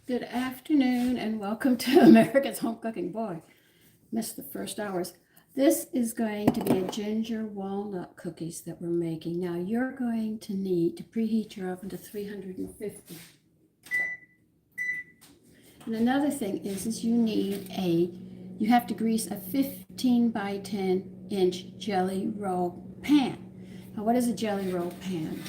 Good afternoon and welcome to America's Home Cooking. Boy, missed the first hours. This is going to be a ginger walnut cookies that we're making. Now you're going to need to preheat your oven to 350. And another thing is you have to grease a 15 by 10 inch jelly roll pan. Now what is a jelly roll pan?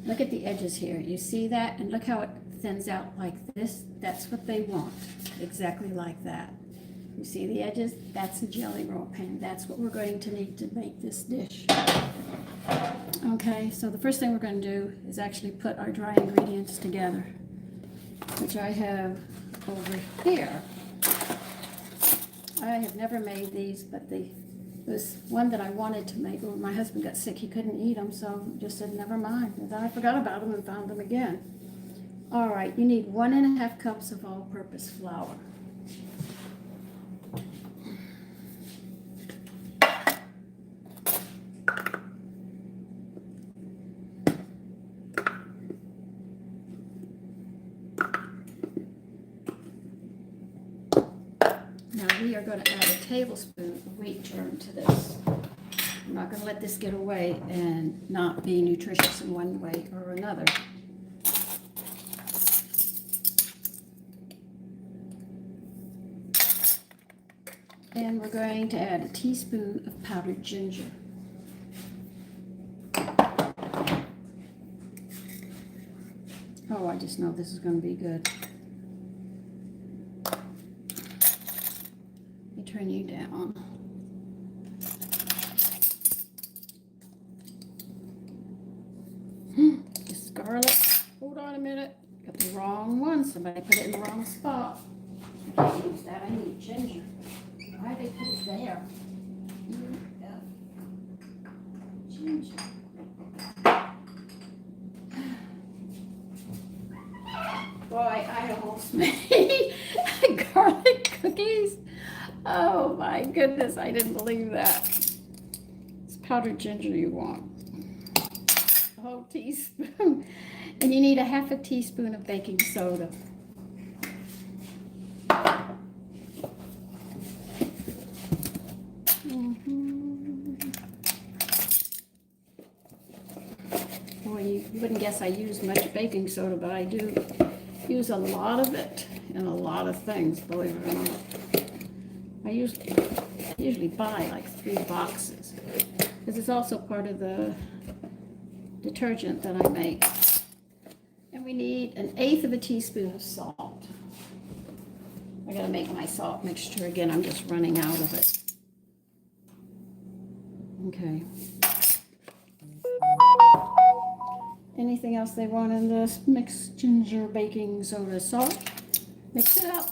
Look at the edges here. You see that? And look how it thins out like this. That's what they want. Exactly like that. You see the edges? That's a jelly roll pan. That's what we're going to need to make this dish. Okay, so the first thing we're going to do is actually put our dry ingredients together, which I have over here. I have never made these, but was one that I wanted to make. When my husband got sick, he couldn't eat them, so I just said, never mind. And then I forgot about them and found them again. All right, you need 1.5 cups of all-purpose flour. Now we are going to add a tablespoon of wheat germ to this. I'm not going to let this get away and not be nutritious in one way or another. And we're going to add a teaspoon of powdered ginger. Oh, I just know this is going to be good. Let me turn you down. This garlic. Hold on a minute. Got the wrong one. Somebody put it in the wrong spot. I can't use that. I need ginger. Why they put it there? Ginger. Boy, I almost made garlic cookies. Oh my goodness, I didn't believe that. It's powdered ginger you want. A whole teaspoon. And you need 1/2 teaspoon of baking soda. Boy, you wouldn't guess I use much baking soda, but I do use a lot of it in a lot of things, believe it or not. I usually buy like 3 boxes because it's also part of the detergent that I make. And we need 1/8 teaspoon of salt. I gotta make my salt mixture again. I'm just running out of it. Okay. Anything else they want in this? Mix ginger, baking soda, salt. Mix it up.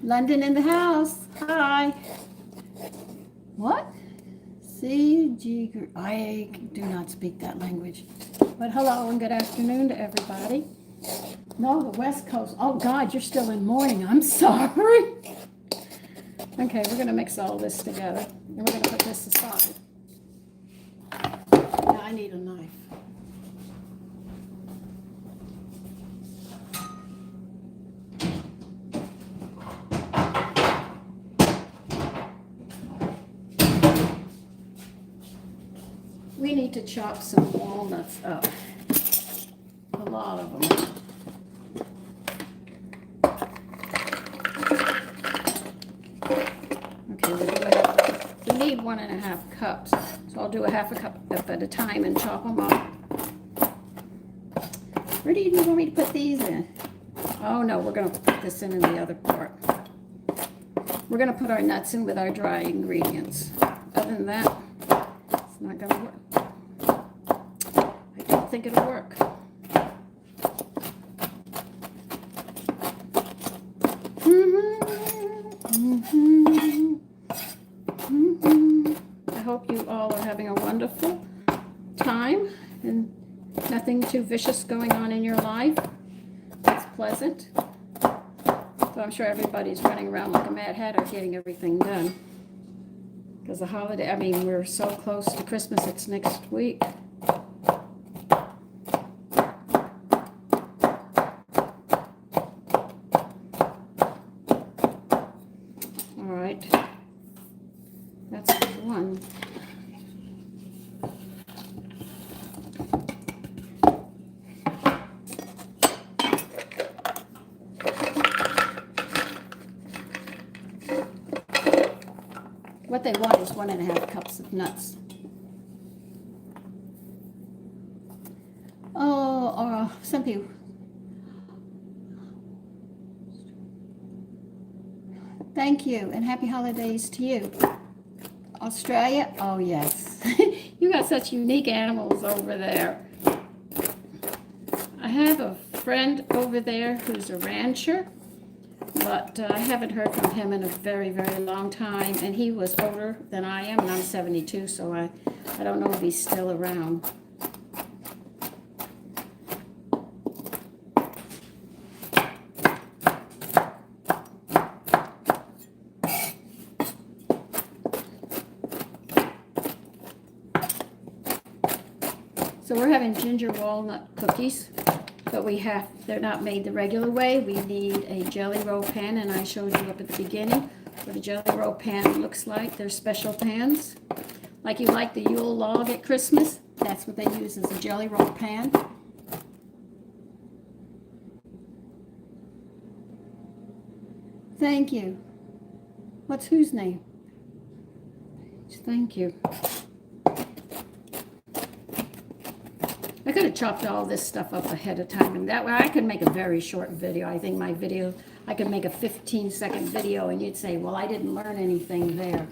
London in the house. Hi. What? I do not speak that language. But hello and good afternoon to everybody. No, the West Coast. Oh God, you're still in morning. I'm sorry. Okay, we're going to mix all this together. And we're going to put this aside. Now I need a knife. We need to chop some walnuts up. A lot of them. We need 1.5 cups, so I'll do 1/2 cup at a time and chop them up. Where do you want me to put these in? Oh no, we're going to put this in the other part. We're going to put our nuts in with our dry ingredients. Other than that, it's not going to work. I don't think it'll work. I hope you all are having a wonderful time and nothing too vicious going on in your life. It's pleasant. So I'm sure everybody's running around like a mad hatter getting everything done. Because the holiday, I mean, we're so close to Christmas, it's next week. 1.5 cups of nuts. Oh, some people. Thank you, and happy holidays to you. Australia? Oh, yes. You got such unique animals over there. I have a friend over there who's a rancher, but I haven't heard from him in a very, very long time, and he was older than I am, and I'm 72, so I don't know if he's still around. So we're having ginger walnut cookies, but they're not made the regular way. We need a jelly roll pan, and I showed you up at the beginning what a jelly roll pan looks like. They're special pans. Like you like the Yule log at Christmas, that's what they use as a jelly roll pan. Thank you. What's whose name? Thank you. I could have chopped all this stuff up ahead of time, and that way I could make a very short video. I think I could make a 15-second video, and you'd say, well, I didn't learn anything there.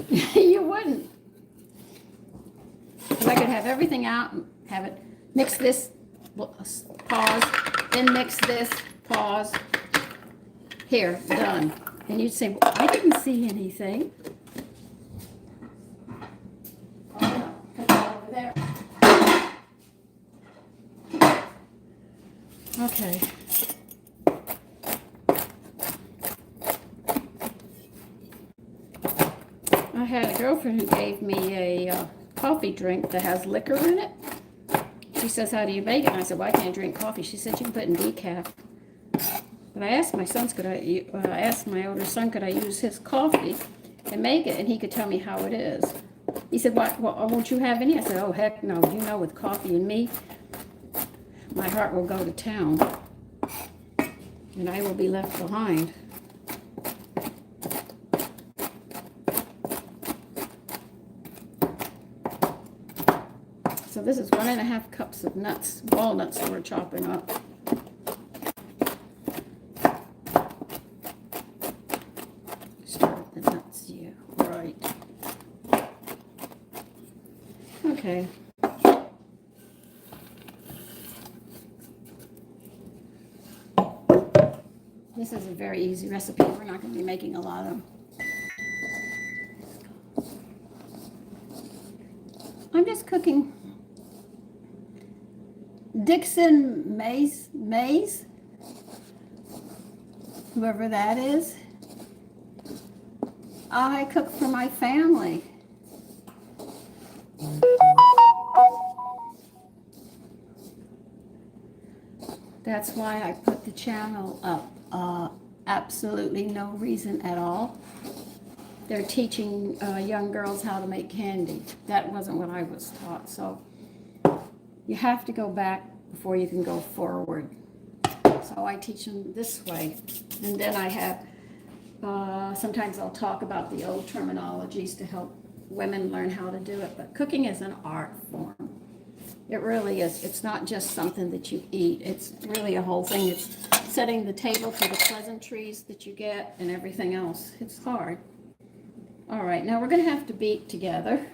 You wouldn't. Because I could have everything out and have it, mix this, pause, then mix this, pause, here, done. And you'd say, well, I didn't see anything. Okay. I had a girlfriend who gave me a coffee drink that has liquor in it. She says, how do you make it? And I said, well, I can't drink coffee. She said, you can put in decaf. But I asked my sons, I asked my older son, could I use his coffee and make it? And he could tell me how it is. He said, well, won't you have any? I said, oh, heck no. You know, with coffee and me, my heart will go to town, and I will be left behind. So this is 1.5 cups of nuts, walnuts that we're chopping up. Start with the nuts, yeah, right. Okay. This is a very easy recipe. We're not going to be making a lot of them. I'm just cooking Dixon Mays, whoever that is. I cook for my family. That's why I put the channel up. Absolutely no reason at all. They're teaching young girls how to make candy. That wasn't what I was taught. So you have to go back before you can go forward. So I teach them this way. And then I have, sometimes I'll talk about the old terminologies to help women learn how to do it. But cooking is an art form. It really is. It's not just something that you eat. It's really a whole thing. It's setting the table for the pleasantries that you get and everything else. It's hard. All right, now we're going to have to beat together.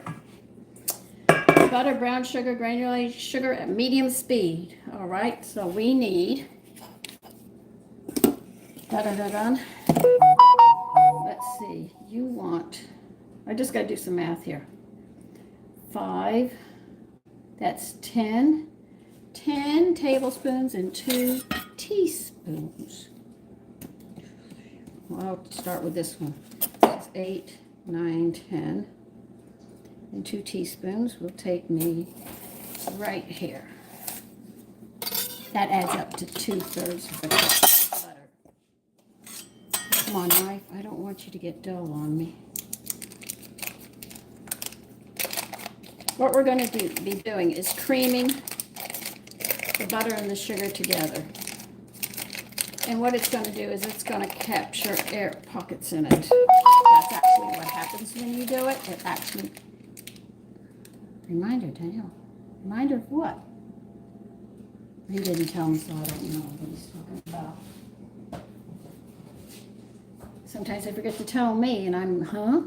Butter, brown sugar, granulated sugar at medium speed. All right, so we need, let's see, you want, I just got to do some math here. 5, that's 10 tablespoons and 2 teaspoons. Well, I'll start with this one. This is 8, 9, 10. And 2 teaspoons will take me right here. That adds up to 2/3 of a cup of butter. Come on, knife. I don't want you to get dull on me. What we're going to be doing is creaming the butter and the sugar together. And what it's going to do is it's going to capture air pockets in it. That's actually what happens. happens when you do it. It actually, reminder, Danielle. Reminder of what? He didn't tell me, so I don't know what he's talking about. Sometimes they forget to tell me, and I'm, huh?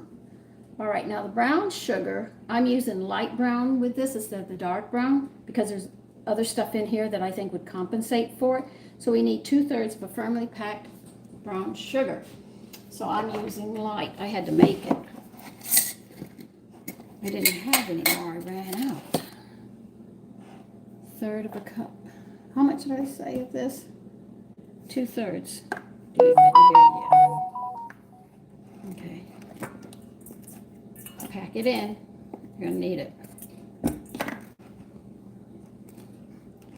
All right, now the brown sugar, I'm using light brown with this instead of the dark brown because there's other stuff in here that I think would compensate for it. So we need 2/3 of a firmly packed brown sugar. So I'm using light. I had to make it. I didn't have any more. I ran out. 1/3 of a cup. How much did I say of this? 2/3. Okay. Pack it in. You're gonna need it.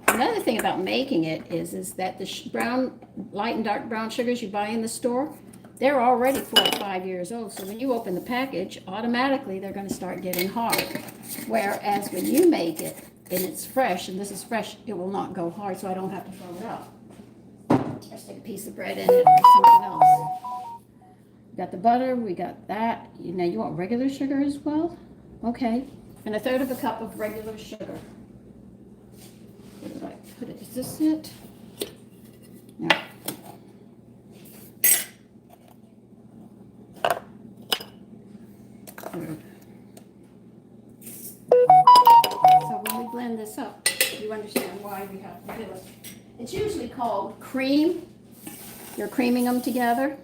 Another thing about making it is that the brown, light and dark brown sugars you buy in the store, they're already 4 or 5 years old. So when you open the package, automatically they're going to start getting hard. Whereas when you make it and it's fresh, and this is fresh, it will not go hard, so I don't have to throw it out. I stick a piece of bread in it or something else. We got the butter, we got that. Now you want regular sugar as well? Okay. And 1/3 of a cup of regular sugar. Where did I put it? Is this it? No. So when we blend this up, you understand why we have to do it. It's usually called cream. You're creaming them together.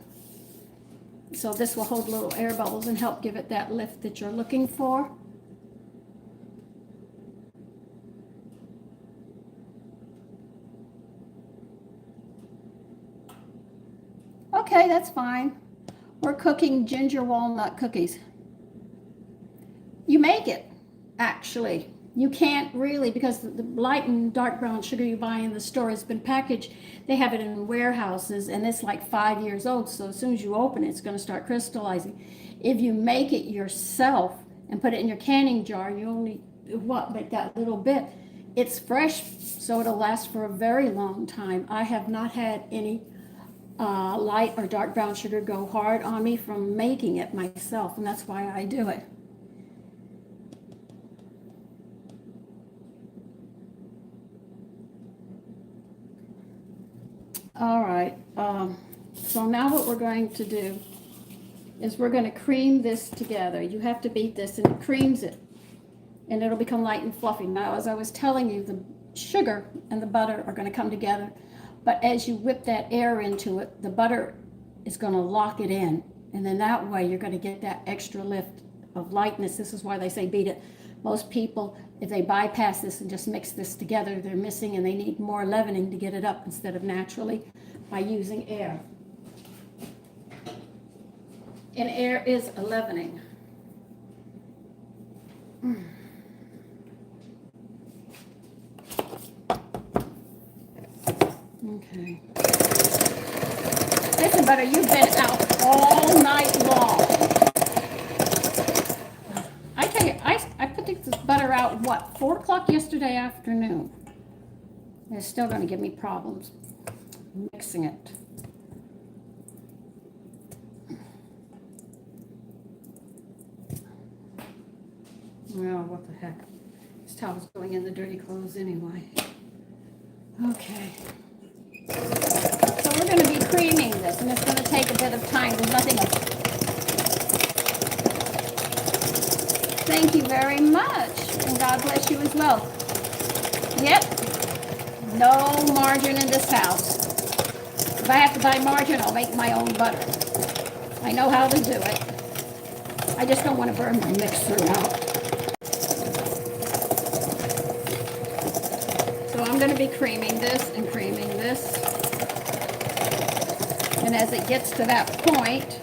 So this will hold little air bubbles and help give it that lift that you're looking for. Okay, that's fine. We're cooking ginger walnut cookies. You make it, actually. You can't really, because the light and dark brown sugar you buy in the store has been packaged. They have it in warehouses, and it's like 5 years old. So as soon as you open it, it's going to start crystallizing. If you make it yourself and put it in your canning jar, you only, make that little bit. It's fresh, so it'll last for a very long time. I have not had any light or dark brown sugar go hard on me from making it myself, and that's why I do it. All right, so now what we're going to do is we're going to cream this together. You have to beat this, and it creams it, and it'll become light and fluffy. Now, as I was telling you, the sugar and the butter are going to come together, but as you whip that air into it, the butter is going to lock it in, and then that way you're going to get that extra lift of lightness. This is why they say beat it. Most people, if they bypass this and just mix this together, they're missing, and they need more leavening to get it up instead of naturally by using air. And air is a leavening. Okay. Listen, butter, you've been out all night long. I tell you, I put this butter out, what, 4 o'clock yesterday afternoon. It's still going to give me problems mixing it. Well, what the heck. This towel's going in the dirty clothes anyway. Okay. So we're going to be creaming this, and it's going to take a bit of time. There's nothing else. Thank you very much, and God bless you as well. Yep. No margarine in this house. If I have to buy margarine, I'll make my own butter. I know how to do it. I just don't want to burn my mixer out. I'm going to be creaming this and creaming this. And as it gets to that point,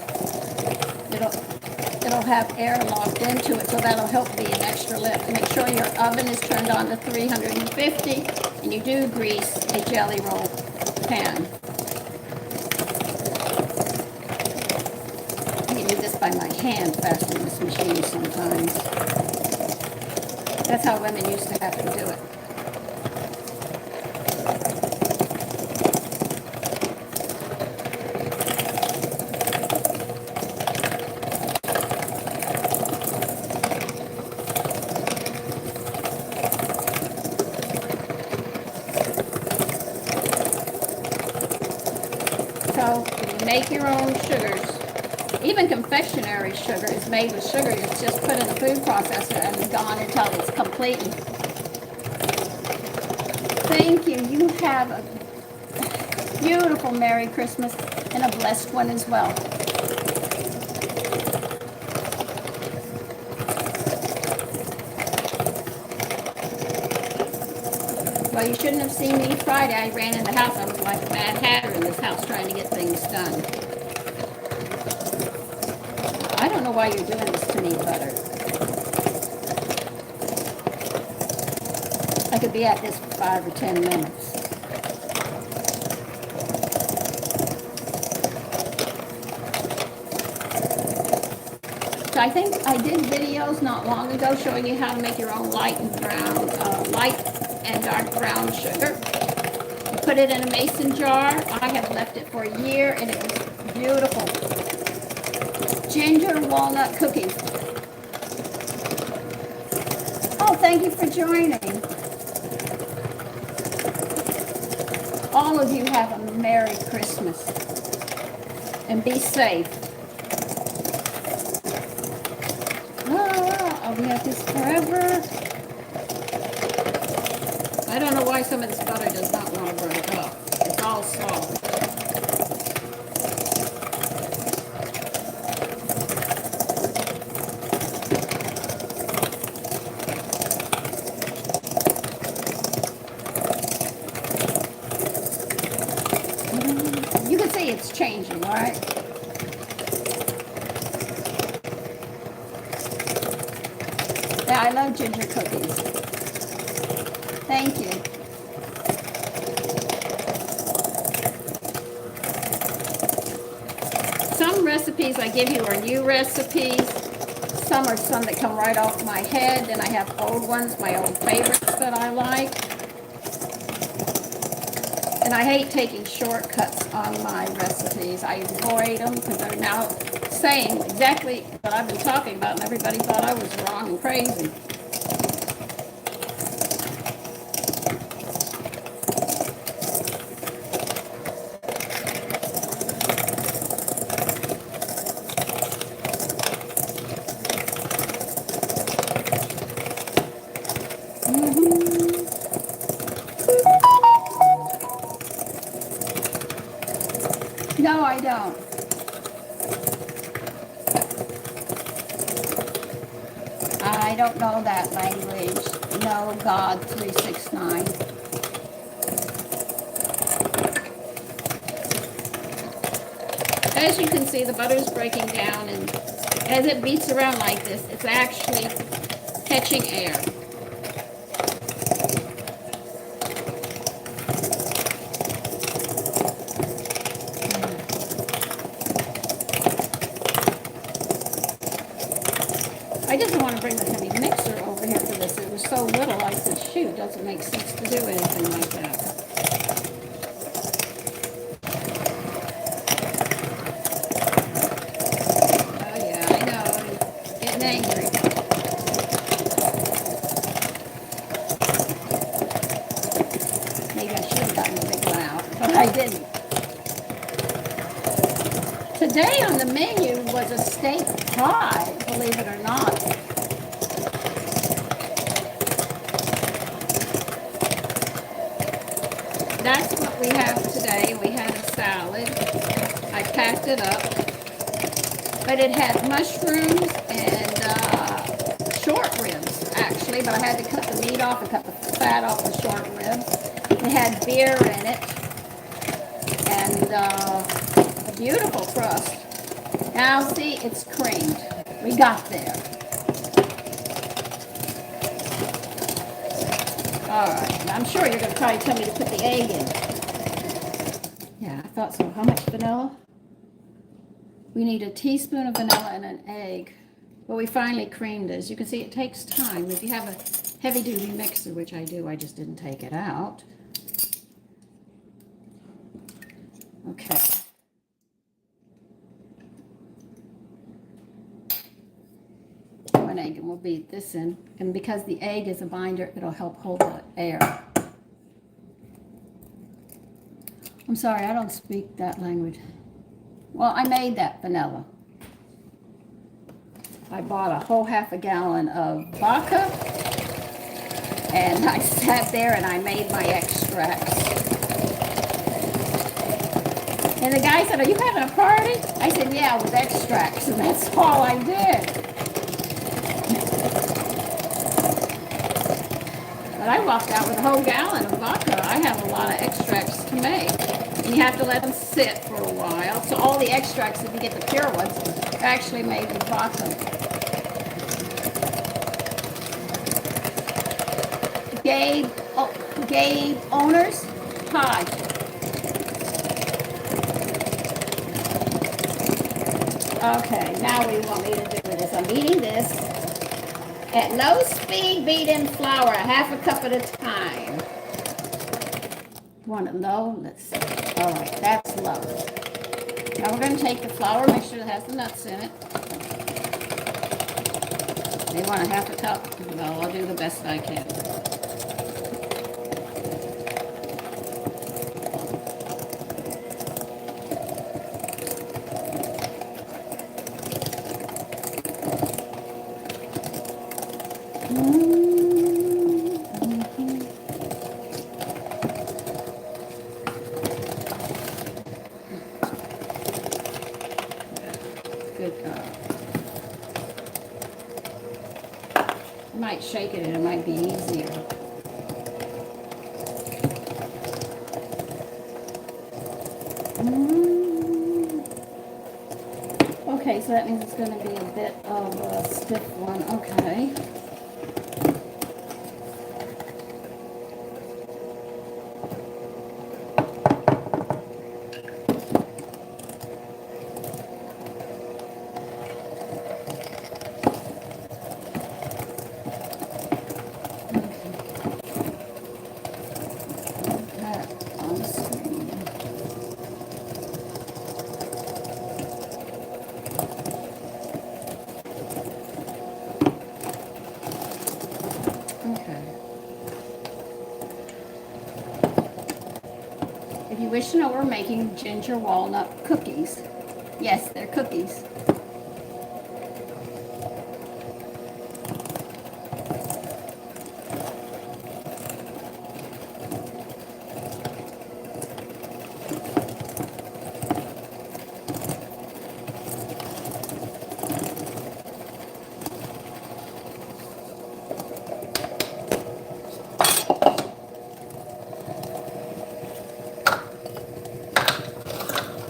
it'll have air locked into it, so that'll help be an extra lift. Make sure your oven is turned on to 350, and you do grease a jelly roll pan. I can do this by my hand faster than this machine sometimes. That's how women used to have to do it. know, when you make your own sugars, even confectionery sugar is made with sugar. It's just put in the food processor and gone until it's complete. Thank you. You have a beautiful Merry Christmas and a blessed one as well. Well, you shouldn't have seen me Friday. I ran in the house. I was like a Mad Hatter in this house trying to get things done. I don't know why you're doing this to me, butter. I could be at this for 5 or 10 minutes. So I think I did videos not long ago showing you how to make your own light and dark brown sugar. You put it in a mason jar. I have left it for a year and it was beautiful. Ginger walnut cookies. Oh, thank you for joining. All of you have a Merry Christmas and be safe. I'll be at this forever. I don't know why some of this butter does not want to break up. It's all soft. You can see it's changing, all right? Yeah, I love ginger cookies. Thank you. Some recipes I give you are new recipes. Some are some that come right off my head. Then I have old ones, my old favorites that I like. And I hate taking shortcuts on my recipes. I avoid them because they're now saying exactly what I've been talking about, and everybody thought I was wrong and crazy. No, I don't. I don't know that language. No, God 369. As you can see, the butter is breaking down, and as it beats around like this, it's actually catching air. I didn't want to bring the heavy mixer over here for this. It was so little, I said, shoot, doesn't make sense to do anything like that. Oh yeah, I know, getting angry. Maybe I should have gotten the big one out, but I didn't. Today on the menu was a steak pie, believe it or not. That's what we have today. We had a salad. I packed it up. But it had mushrooms and short ribs, actually. But I had to cut the meat off and cut the fat off the short ribs. It had beer in it. And a beautiful crust. Now, see, it's creamed. We got there. All right. I'm sure you're going to probably tell me to put the egg in. Yeah, I thought so. How much vanilla? We need a teaspoon of vanilla and an egg. Well, we finally creamed this. You can see it takes time. If you have a heavy-duty mixer, which I do, I just didn't take it out. Okay. One egg, and we'll beat this in. And because the egg is a binder, it'll help hold the air. I'm sorry, I don't speak that language. Well, I made that vanilla. I bought a whole half a gallon of vodka, and I sat there and I made my extracts. And the guy said, "Are you having a party?" I said, "Yeah, with extracts," and that's all I did. But I walked out with a whole gallon of vodka. I have a lot of extracts to make. And you have to let them sit for a while. So all the extracts, if you get the pure ones, are actually made with vodka. Gabe owners, hi. Okay, now what do you want me to do with this? I'm eating this at low speed, beating flour, a half a cup at a time. Want it low? Let's see. All right, that's low. Now we're going to take the flour, make sure it has the nuts in it. They want a half a cup. Well, I'll do the best I can. Good. I might shake it and it might be easier. Okay, so that means it's going to be a bit of a stiff one. Okay. If you wish to know, we're making ginger walnut cookies. Yes, they're cookies.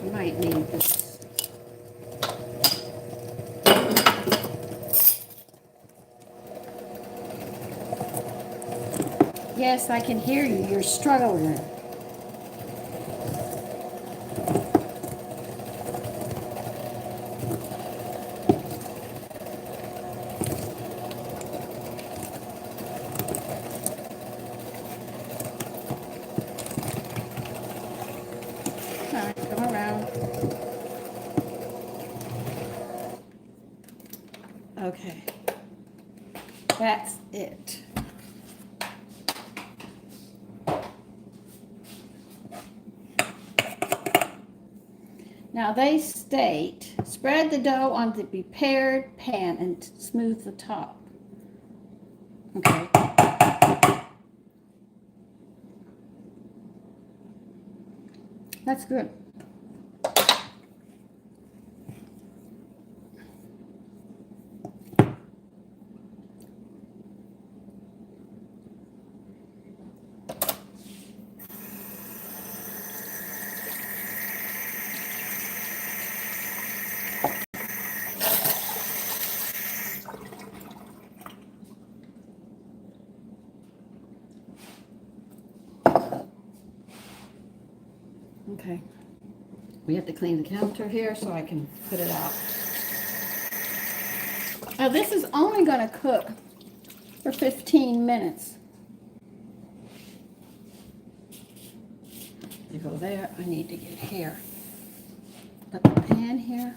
You might need this. Yes, I can hear you. You're struggling. All right, come around. Okay. That's it. Now they state, spread the dough on the prepared pan and smooth the top. Okay. That's good. Okay. We have to clean the counter here so I can put it out. Now this is only going to cook for 15 minutes. You go there. I need to get here. Put the pan here.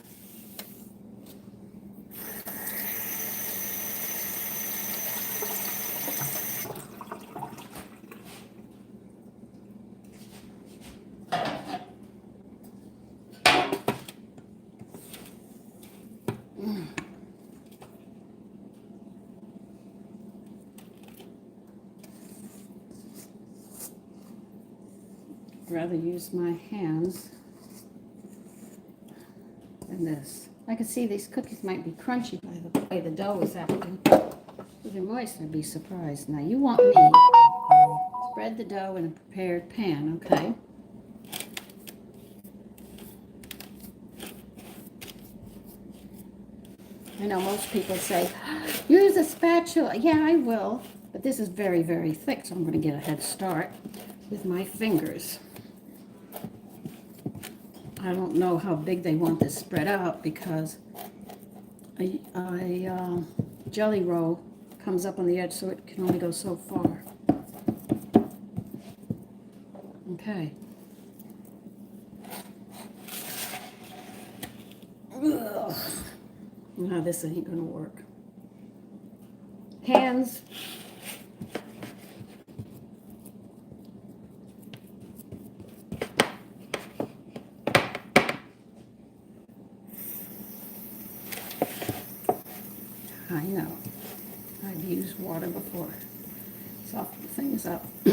rather use my hands than this. I can see these cookies might be crunchy by the way the dough is acting. If they're moist, I'd be surprised. Now you want me to spread the dough in a prepared pan, okay? I know most people say, use a spatula. Yeah, I will. But this is very, very thick, so I'm going to get a head start with my fingers. I don't know how big they want this spread out because a jelly roll comes up on the edge, so it can only go so far. Okay. Ugh. Now this ain't gonna work. Hands. I know. I've used water before. Soften things up. I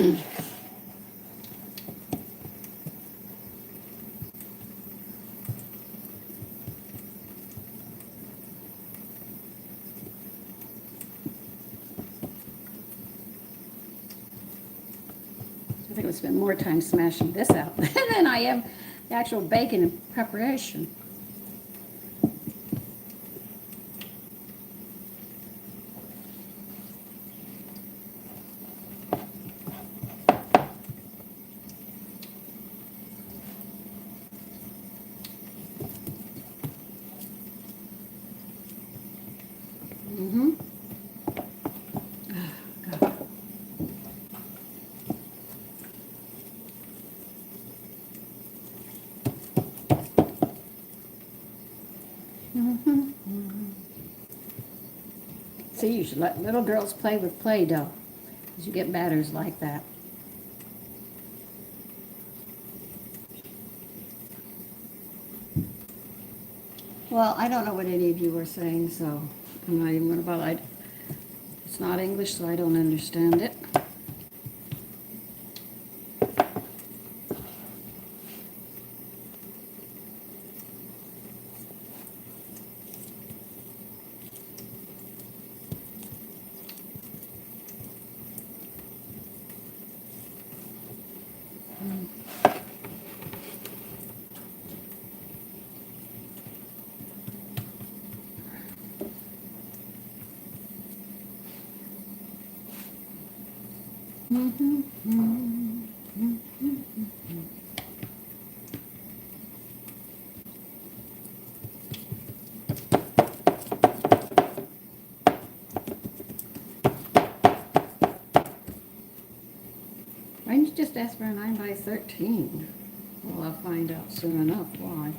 think I would spend more time smashing this out than I am the actual baking and preparation. See, you should let little girls play with Play-Doh, because you get batters like that. Well, I don't know what any of you are saying, so I'm not even going to bother. It's not English, so I don't understand it. Why didn't you just ask for a 9 by 13? Well, I'll find out soon enough why.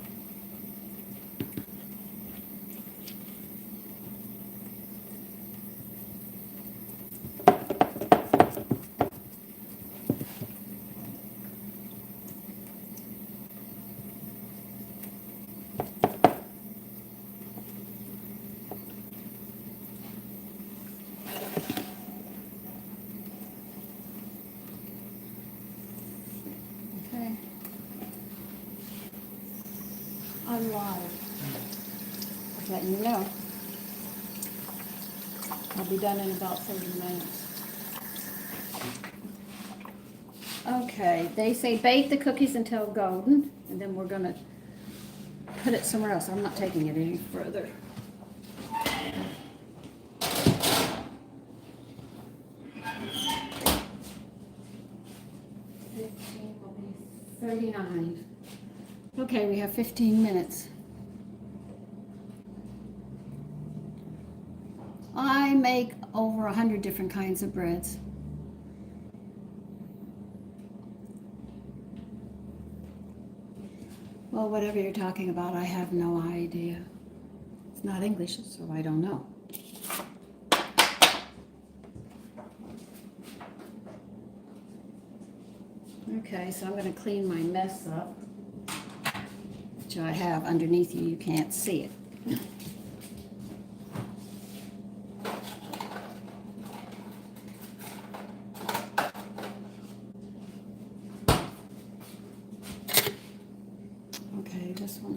I'm live. Just letting you know. I'll be done in about 30 minutes. Okay, they say bake the cookies until golden, and then we're going to put it somewhere else. I'm not taking it any further. 15 will be 39. Okay, we have 15 minutes. I make over 100 different kinds of breads. Well, whatever you're talking about, I have no idea. It's not English, so I don't know. Okay, so I'm going to clean my mess up, which I have underneath you. You can't see it.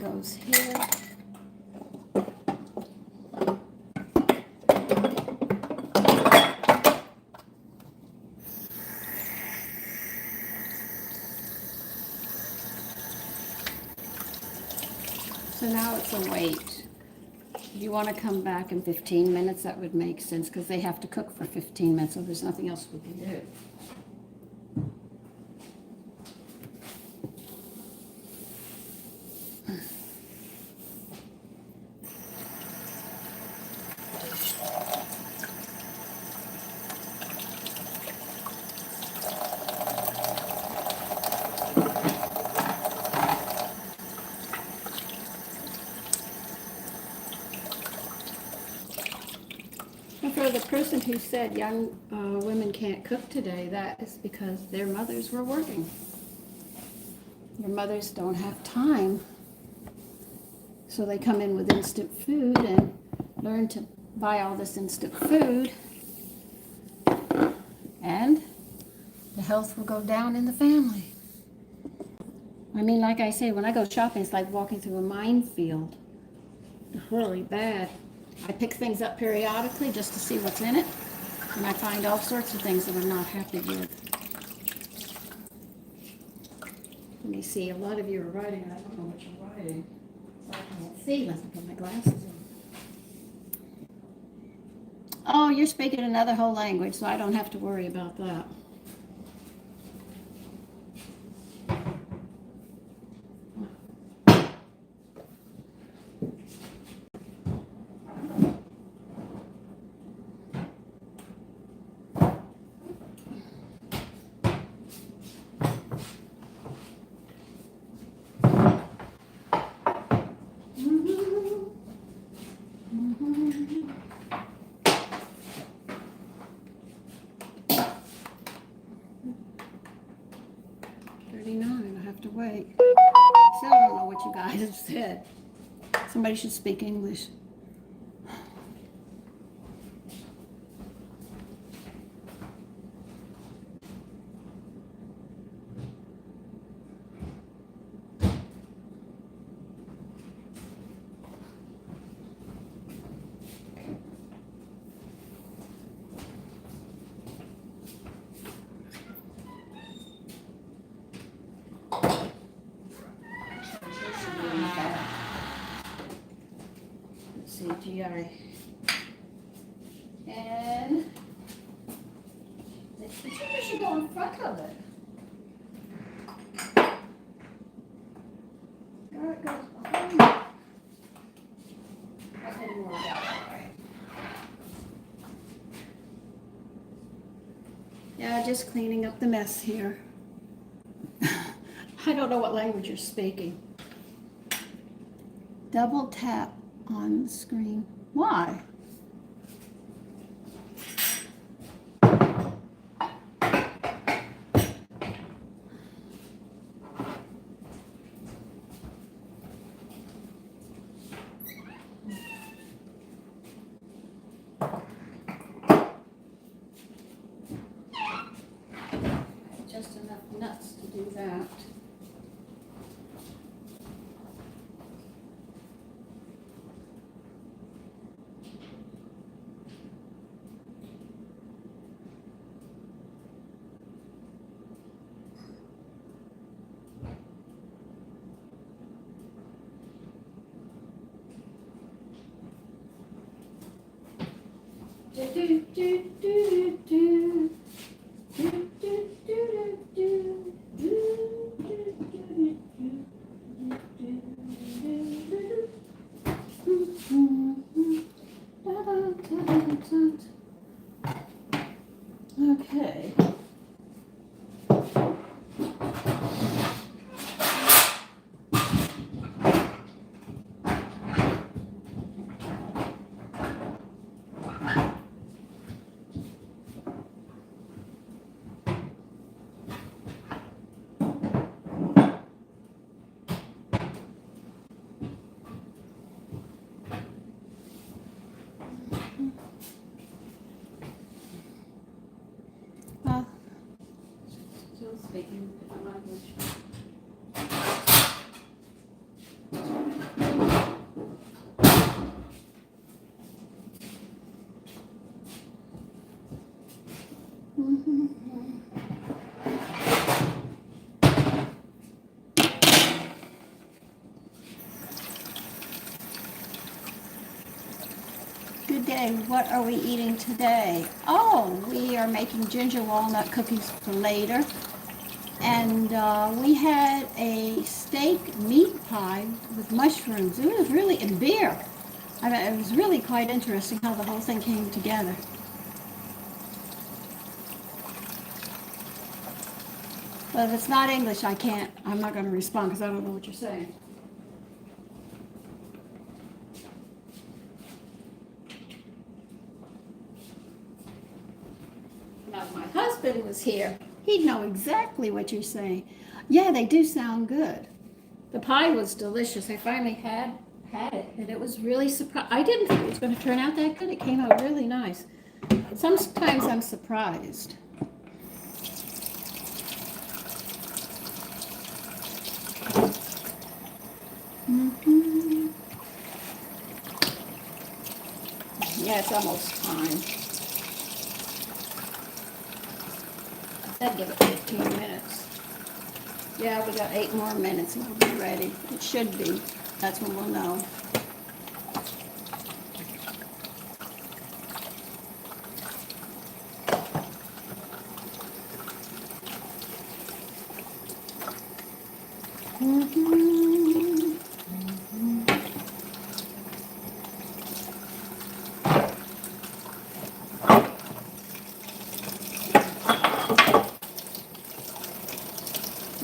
goes here. So now it's a wait. If you want to come back in 15 minutes, that would make sense because they have to cook for 15 minutes, so there's nothing else we can do. And for the person who said young women can't cook today, that is because their mothers were working. Their mothers don't have time, so they come in with instant food and learn to buy all this instant food, and the health will go down in the family. I mean, like I say, when I go shopping, it's like walking through a minefield. It's really bad. I pick things up periodically just to see what's in it, and I find all sorts of things that I'm not happy with. Let me see, a lot of you are writing, I don't know what you're writing. So I can't see unless I put my glasses on. Oh, you're speaking another whole language, so I don't have to worry about that. I have to wait. Still don't know what you guys have said. Somebody should speak English. CGI. And the computer should go in front of it. There it goes behind it. That didn't work out all right. Yeah, just cleaning up the mess here. I don't know what language you're speaking. Double tap on the screen. Why? Just enough nuts to do that. Do do do do do do do do do okay. Still speaking a different language. Good day. What are we eating today? Oh, we are making ginger walnut cookies for later. And we had a steak meat pie with mushrooms. It was really, and beer. I mean, it was really quite interesting how the whole thing came together. But if it's not English, I'm not going to respond because I don't know what you're saying. Now, if my husband was here, he'd know exactly what you're saying. Yeah, they do sound good. The pie was delicious. I finally had it, and it was really surprised. I didn't think it was going to turn out that good. It came out really nice. Sometimes I'm surprised. Yeah, it's almost time. I said give it 15 minutes. Yeah, we got 8 more minutes and we'll be ready. It should be. That's when we'll know.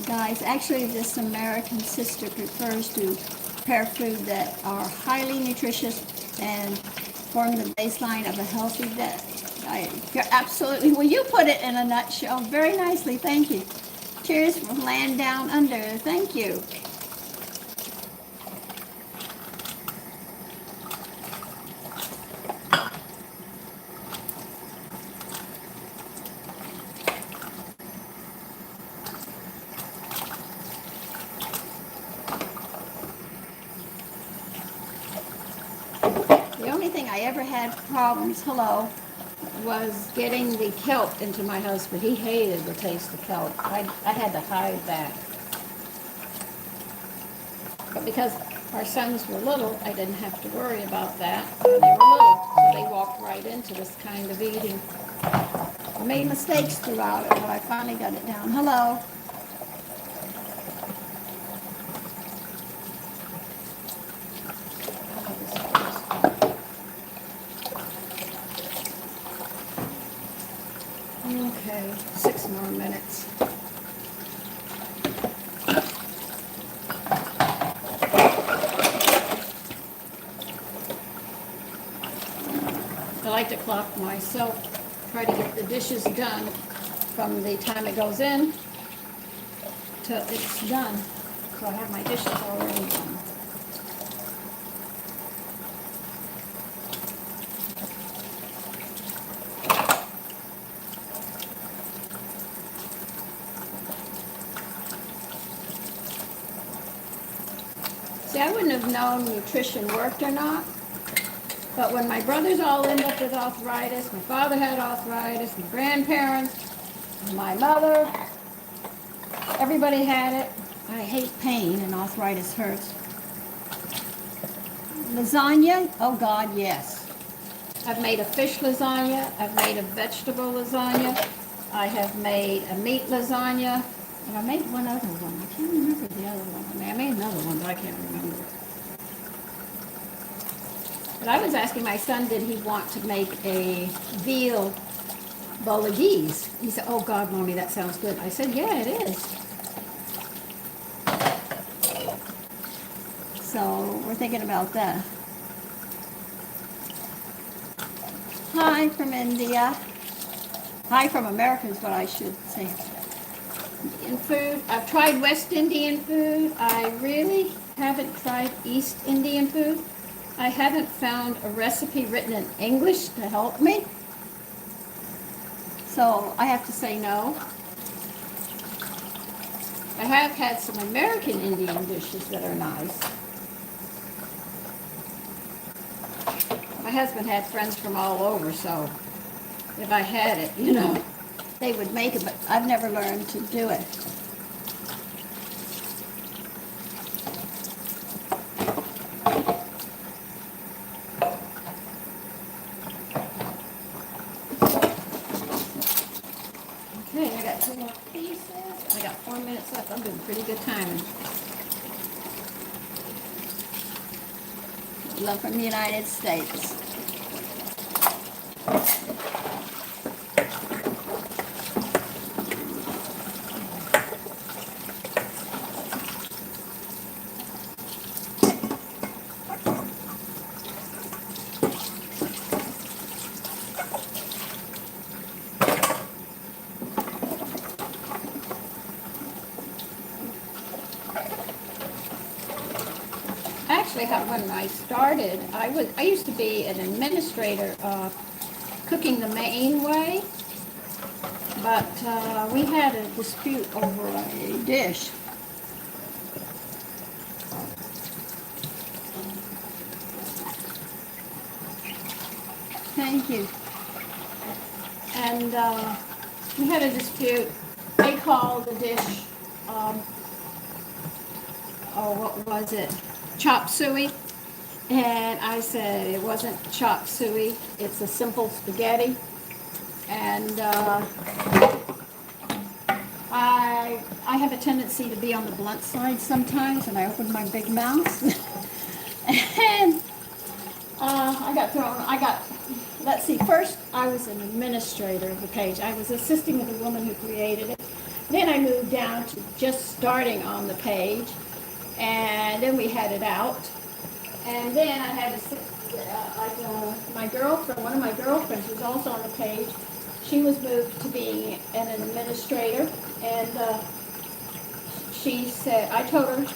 Guys, actually this American sister prefers to prepare food that are highly nutritious and form the baseline of a healthy diet. You're absolutely, well, you put it in a nutshell very nicely. Thank you. Cheers from land down under. Thank you. The only thing I ever had problems, was getting the kelp into my husband. He hated the taste of kelp. I had to hide that. But because our sons were little, I didn't have to worry about that. They were little, so they walked right into this kind of eating. I made mistakes throughout it, but I finally got it down. Hello. Okay, 6 more minutes. I like to clock myself, try to get the dishes done from the time it goes in till it's done. So I have my dishes already done. See, I wouldn't have known nutrition worked or not, but when my brothers all ended up with arthritis, my father had arthritis, my grandparents, my mother, everybody had it. I hate pain and arthritis hurts. Lasagna? Oh God, yes. I've made a fish lasagna, I've made a vegetable lasagna, I have made a meat lasagna, and I made one other one. I can't remember the other one. I made another one, but I can't remember. But I was asking my son, did he want to make a veal bolognese? He said, oh God, Mommy, that sounds good. I said, yeah, it is. So we're thinking about that. Hi from India. Hi from America is what I should say. Indian food. I've tried West Indian food. I really haven't tried East Indian food. I haven't found a recipe written in English to help me. So I have to say no. I have had some American Indian dishes that are nice. My husband had friends from all over, so if I had it, they would make it, but I've never learned to do it. Okay, I got 2 more pieces. I got 4 minutes left. I'm doing pretty good timing. Love from the United States. Actually, when I started, I used to be an administrator cooking the Maine way, but we had a dispute over a dish. Thank you. And we had a dispute. They called the dish, oh, what was it? Chop suey. And I said it wasn't chop suey, it's a simple spaghetti. And I have a tendency to be on the blunt side sometimes, and I open my big mouth. And let's see, first I was an administrator of the page. I was assisting with the woman who created it. Then I moved down to just starting on the page, and then we had it out. And then I had to sit, my girlfriend, one of my girlfriends was also on the page. She was moved to being an administrator, and she said, I told her,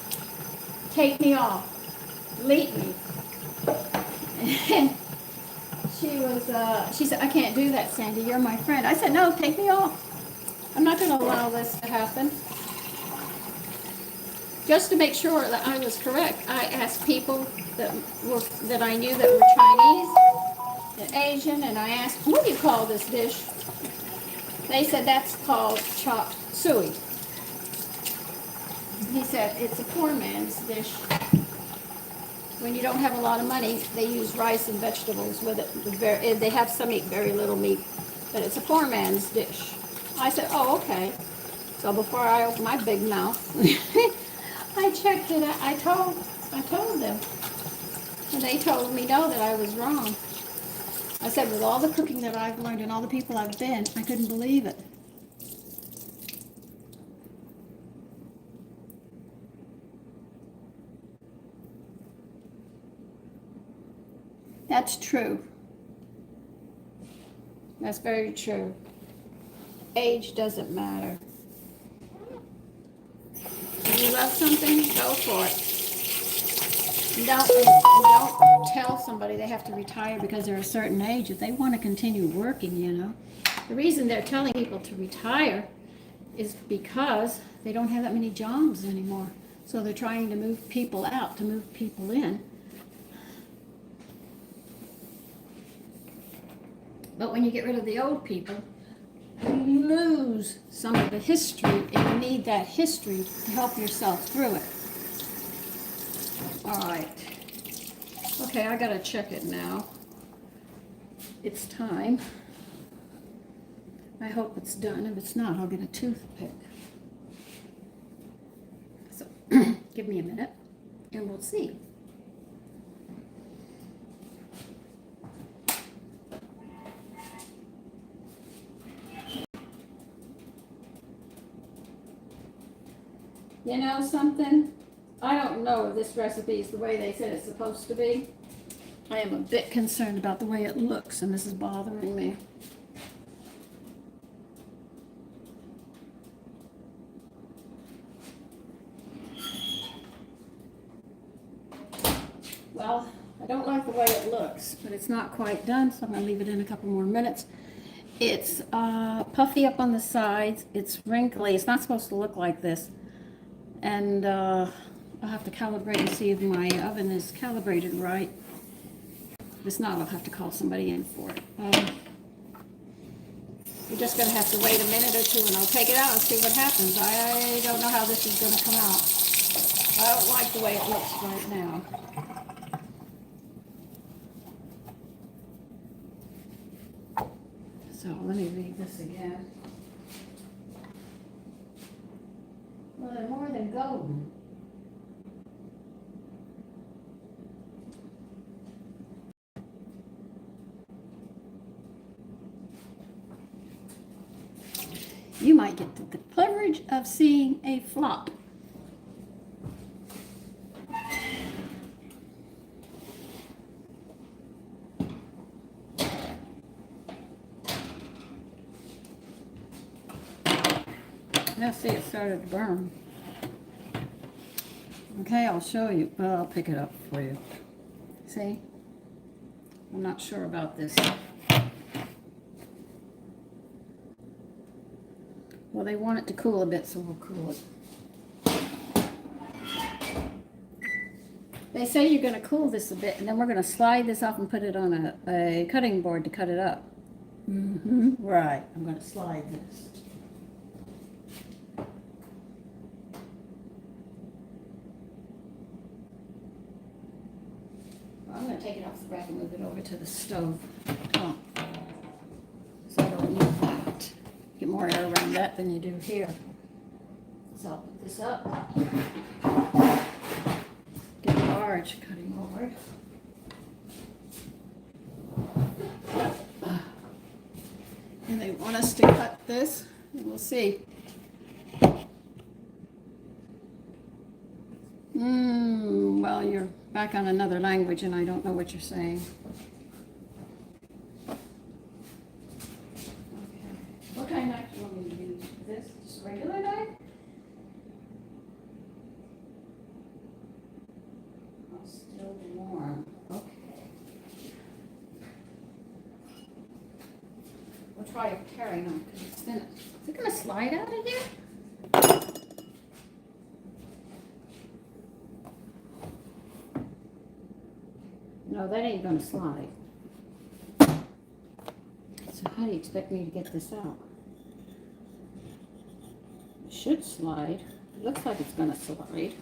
take me off, delete me. And she said, I can't do that, Sandy, you're my friend. I said, no, take me off. I'm not going to allow this to happen. Just to make sure that I was correct, I asked people that I knew that were Chinese and Asian, and I asked, what do you call this dish? They said that's called chopped suey. He said it's a poor man's dish. When you don't have a lot of money, they use rice and vegetables with it. They have some eat very little meat, but it's a poor man's dish. I said, oh, okay. So before I opened my big mouth, I checked it out. I told them. And they told me no, that I was wrong. I said, with all the cooking that I've learned and all the people I've been, I couldn't believe it. That's true. That's very true. Age doesn't matter. If you love something, go for it. And don't tell somebody they have to retire because they're a certain age. If they want to continue working, you know. The reason they're telling people to retire is because they don't have that many jobs anymore. So they're trying to move people out, to move people in. But when you get rid of the old people, you lose some of the history, and you need that history to help yourself through it. All right. Okay, I gotta check it now. It's time. I hope it's done. If it's not, I'll get a toothpick. So, give me a minute, and we'll see. You know something? I don't know if this recipe is the way they said it's supposed to be. I am a bit concerned about the way it looks, and this is bothering me. Well, I don't like the way it looks, but it's not quite done, so I'm going to leave it in a couple more minutes. It's puffy up on the sides. It's wrinkly. It's not supposed to look like this. And I'll have to calibrate and see if my oven is calibrated right. If it's not, I'll have to call somebody in for it. You're just going to have to wait a minute or two and I'll take it out and see what happens. I don't know how this is going to come out. I don't like the way it looks right now. So let me read this again. Well, they're more than golden. You might get the privilege of seeing a flop. Now see, it started to burn. Okay, I'll show you. Well, I'll pick it up for you. See? I'm not sure about this. Well, they want it to cool a bit, so we'll cool it. They say you're going to cool this a bit, and then we're going to slide this off and put it on a cutting board to cut it up. Right. I'm going to slide this. Well, I'm going to take it off the rack and move it over to the stove. Oh. So I don't need that. Get more air around that than you do here. So I'll put this up. Get a large cutting board. And they want us to cut this, and we'll see. Well, you're back on another language and I don't know what you're saying. What kind of knife do you want me to use? This? Just regular knife? Oh, still warm. Okay. We'll try a tearing knife because it's thin. Is it going to slide out of here? No, that ain't going to slide. So how do you expect me to get this out? It should slide. It looks like it's going to slide.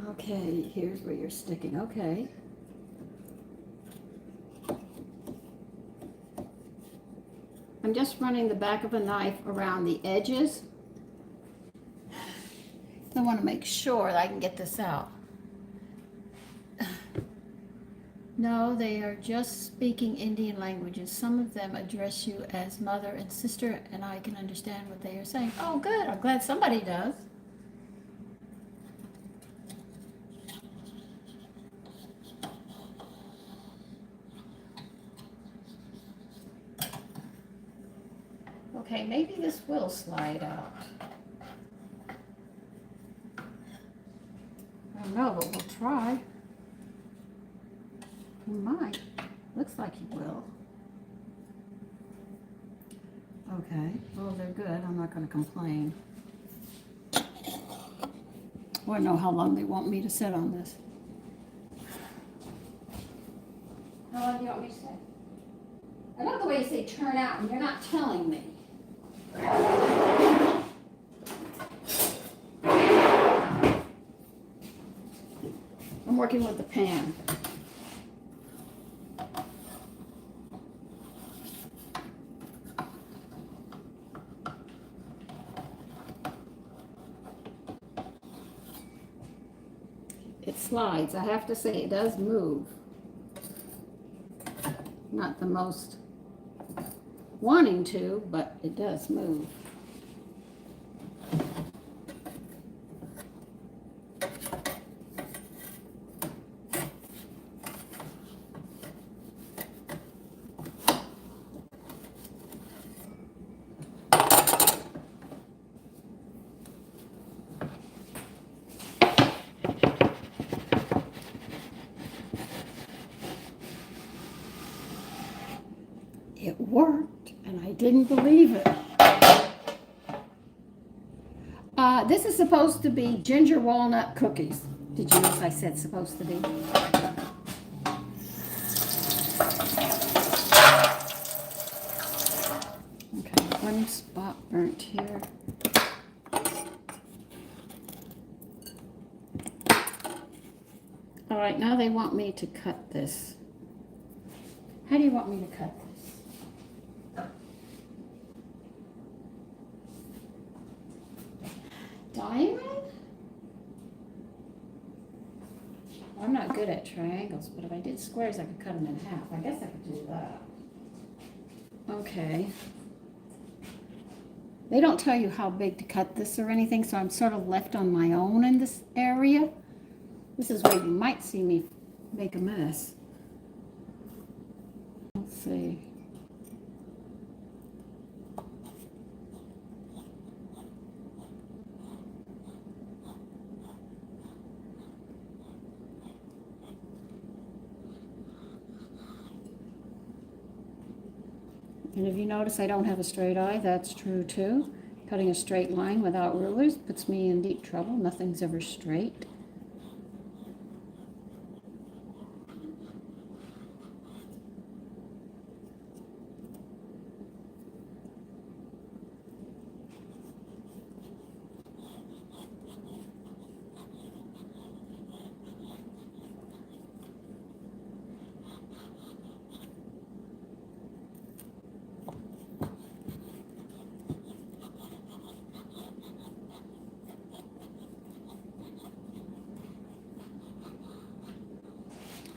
Okay, here's where you're sticking. Okay. I'm just running the back of a knife around the edges. I want to make sure that I can get this out. No, they are just speaking Indian languages. Some of them address you as mother and sister, and I can understand what they are saying. Oh, good. I'm glad somebody does. Okay, maybe this will slide out. I don't know, but we'll try. He might. Looks like he will. Okay, well, they're good. I'm not going to complain. I want to know how long they want me to sit on this. How long do you want me to sit? I love the way you say turn out, and you're not telling me. I'm working with the pan. It slides. I have to say it does move. Not the most wanting to, but it does move. It worked, and I didn't believe it. this is supposed to be ginger walnut cookies. Did you notice I said supposed to be? Okay, one spot burnt here. All right, now they want me to cut this. How do you want me to cut this? Diamond? Well, I'm not good at triangles, but if I did squares, I could cut them in half. I guess I could do that. Okay. They don't tell you how big to cut this or anything, so I'm sort of left on my own in this area. This is where you might see me make a mess. Let's see. And if you notice I don't have a straight eye, that's true too. Cutting a straight line without rulers puts me in deep trouble. Nothing's ever straight.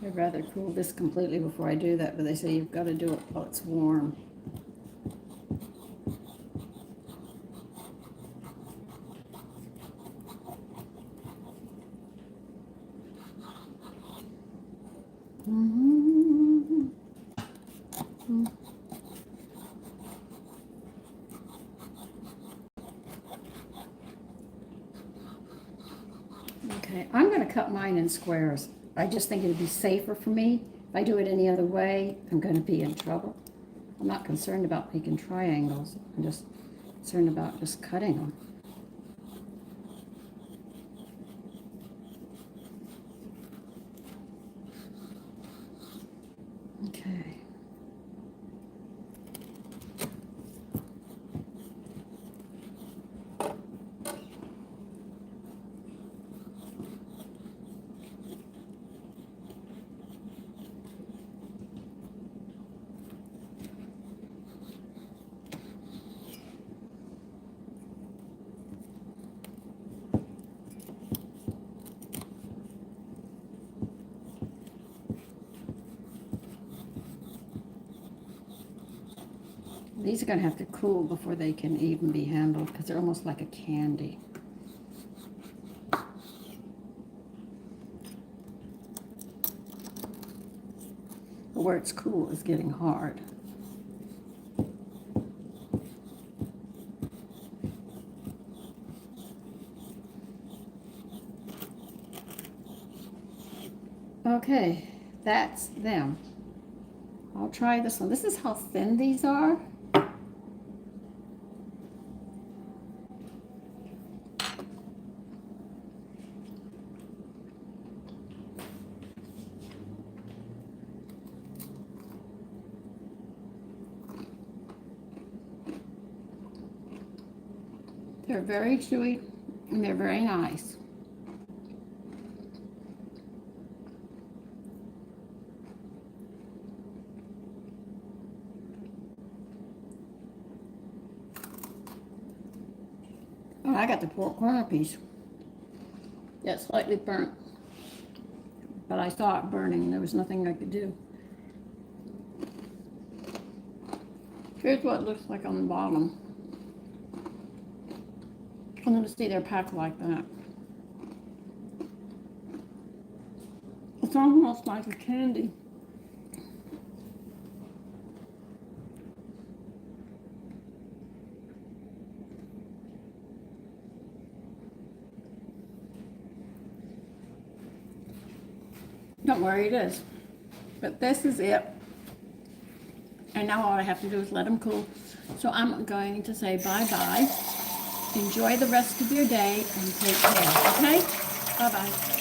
I'd rather cool this completely before I do that, but they say you've got to do it while it's warm. Okay, I'm going to cut mine in squares. I just think it'd be safer for me. If I do it any other way, I'm going to be in trouble. I'm not concerned about making triangles. I'm just concerned about just cutting them. Okay. These are going to have to cool before they can even be handled because they're almost like a candy. But where it's cool is getting hard. Okay, that's them. I'll try this one. This is how thin these are. They're very chewy and they're very nice. Oh, I got the pork corner piece. That's slightly burnt, but I saw it burning and there was nothing I could do. Here's what it looks like on the bottom. I'm going to see they're packed like that. It's almost like a candy. Don't worry, it is. But this is it. And now all I have to do is let them cool. So I'm going to say bye-bye. Enjoy the rest of your day and take care, okay? Bye-bye.